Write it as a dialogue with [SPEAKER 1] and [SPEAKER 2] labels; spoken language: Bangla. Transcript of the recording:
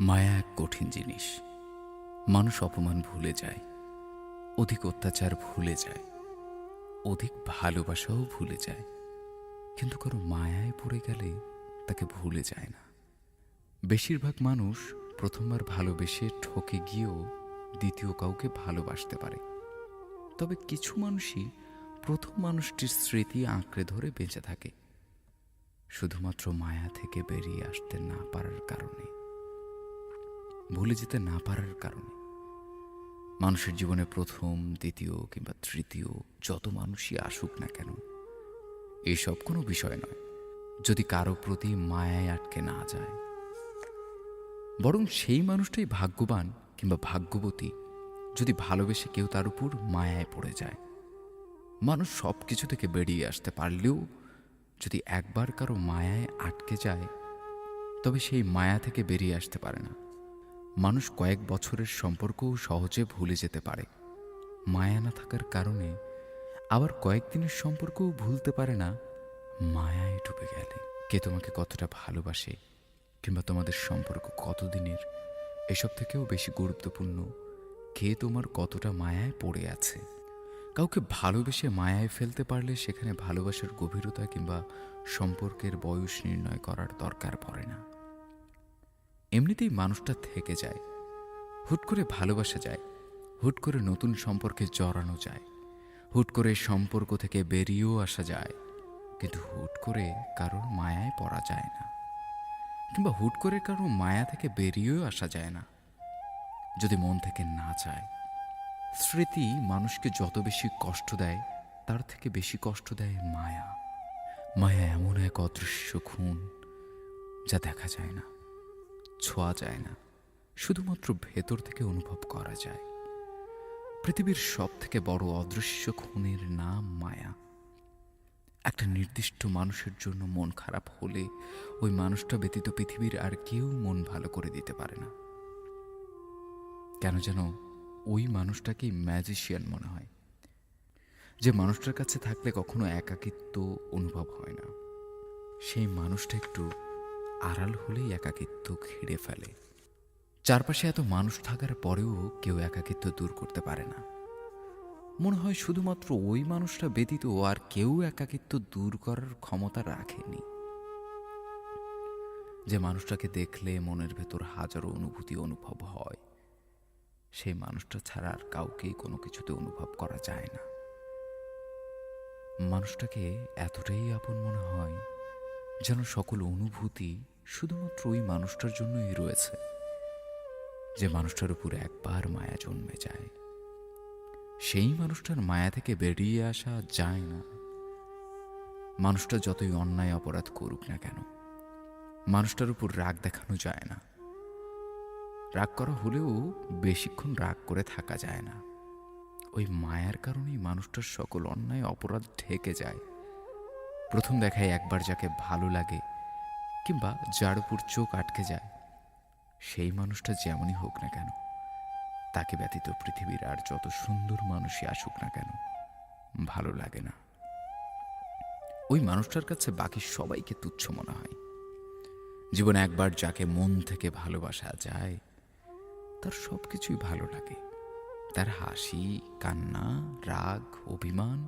[SPEAKER 1] মায়া এক কঠিন জিনিস। মানুষ অপমান ভুলে যায়, অধিক অত্যাচার ভুলে যায়, অধিক ভালোবাসাও ভুলে যায়, কিন্তু কারো মায়ায় পড়ে গেলে তাকে ভুলে যায় না। বেশিরভাগ মানুষ প্রথমবার ভালোবেসে ঠকে গিয়েও দ্বিতীয় কাউকে ভালোবাসতে পারে। তবে কিছু মানুষই প্রথম মানুষটির স্মৃতি আঁকড়ে ধরে বেঁচে থাকে, শুধুমাত্র মায়া থেকে বেরিয়ে আসতে না পারার কারণে, ভুলে যেতে না পারার কারণে। মানুষের জীবনে প্রথম, দ্বিতীয় কিংবা তৃতীয় যত মানুষই আসুক না কেন, এইসব কোনো বিষয় নয় যদি কারো প্রতি মায়ায় আটকে না যায়। বরং সেই মানুষটাই ভাগ্যবান কিংবা ভাগ্যবতী যদি ভালোবেসে কেউ তার উপর মায়ায় পড়ে যায়। মানুষ সব কিছু থেকে বেরিয়ে আসতে পারলেও যদি একবার কারো মায়ায় আটকে যায়, তবে সেই মায়া থেকে বেরিয়ে আসতে পারে না। মানুষ কয়েক বছরের সম্পর্কও সহজে ভুলে যেতে পারে মায়া না থাকার কারণে, আবার কয়েকদিনের সম্পর্কও ভুলতে পারে না মায়ায় ডুবে গেলে। কে তোমাকে কতটা ভালোবাসে কিংবা তোমাদের সম্পর্ক কতদিনের, এসব থেকেও বেশি গুরুত্বপূর্ণ কে তোমার কতটা মায়ায় পড়ে আছে। কাউকে ভালোবেসে মায়ায় ফেলতে পারলে সেখানে ভালোবাসার গভীরতা কিংবা সম্পর্কের বয়স নির্ণয় করার দরকার পড়ে না। এমনিতেই মানুষটা থেকে যায়, হুট করে ভালোবাসা যায়, হুট করে নতুন সম্পর্কে জড়ানো যায়, হুট করে সম্পর্ক থেকে বেরিয়েও আসা যায়, কিন্তু হুট করে কারোর মায়ায় পড়া যায় না, কিংবা হুট করে কারো মায়া থেকে বেরিয়েও আসা যায় না যদি মন থেকে না চায়। স্মৃতি মানুষকে যত বেশি কষ্ট দেয়, তার থেকে বেশি কষ্ট দেয় মায়া। মায়া এমন এক অদৃশ্য খুন যা দেখা যায় না, ছোঁয়া যায় না, শুধুমাত্র ভেতর থেকে অনুভব করা যায়। পৃথিবীর সব থেকে বড় অদৃশ্য খুনের নাম মায়া। একটা নির্দিষ্ট মানুষের জন্য মন খারাপ হলে ওই মানুষটা ব্যতীত পৃথিবীর আর কেউ মন ভালো করে দিতে পারে না। কেন যেন ওই মানুষটাকেই ম্যাজিশিয়ান মনে হয়, যে মানুষটার কাছে থাকলে কখনো একাকিত্ব অনুভব হয় না। সেই মানুষটা একটু আড়াল হলেই একাকিত্ব ঘিরে ফেলে। চারপাশে এত মানুষ থাকার পরেও কেউ একাকিত্ব দূর করতে পারে না। মনে হয় শুধুমাত্র ওই মানুষটা ব্যতীত আর কেউ একাকিত্ব দূর করার ক্ষমতা রাখেনি। যে মানুষটাকে দেখলে মনের ভেতর হাজারো অনুভূতি অনুভব হয়, সেই মানুষটা ছাড়া আর কাউকেই কোনো কিছুতে অনুভব করা যায় না। মানুষটাকে এতটাই আপন মনে হয় যেন সকল অনুভূতি শুধুমাত্র ওই মানুষটার জন্যই রয়েছে। যে মানুষটার উপর একবার মায়া জন্মে যায়, সেই মানুষটার মায়া থেকে বেরিয়ে আসা যায় না। মানুষটা যতই অন্যায় অপরাধ করুক না কেন, মানুষটার উপর রাগ দেখানো যায় না। রাগ করা হলেও বেশিক্ষণ রাগ করে থাকা যায় না। ওই মায়ার কারণেই মানুষটার সকল অন্যায় অপরাধ ঢেকে যায়। প্রথম দেখায় একবার যাকে ভালো লাগে কিংবা যার উপর চোখ আটকে যায়, সেই মানুষটা যেমনই হোক না কেন, তাকে ব্যতীত পৃথিবীর আর যত সুন্দর মানুষই আসুক না কেন, ভালো লাগে না। ওই মানুষটার কাছে বাকি সবাইকে তুচ্ছ মনে হয়। জীবনে একবার যাকে মন থেকে ভালোবাসা যায়, তার সব কিছুই ভালো লাগে। তার হাসি, কান্না, রাগ, অভিমান,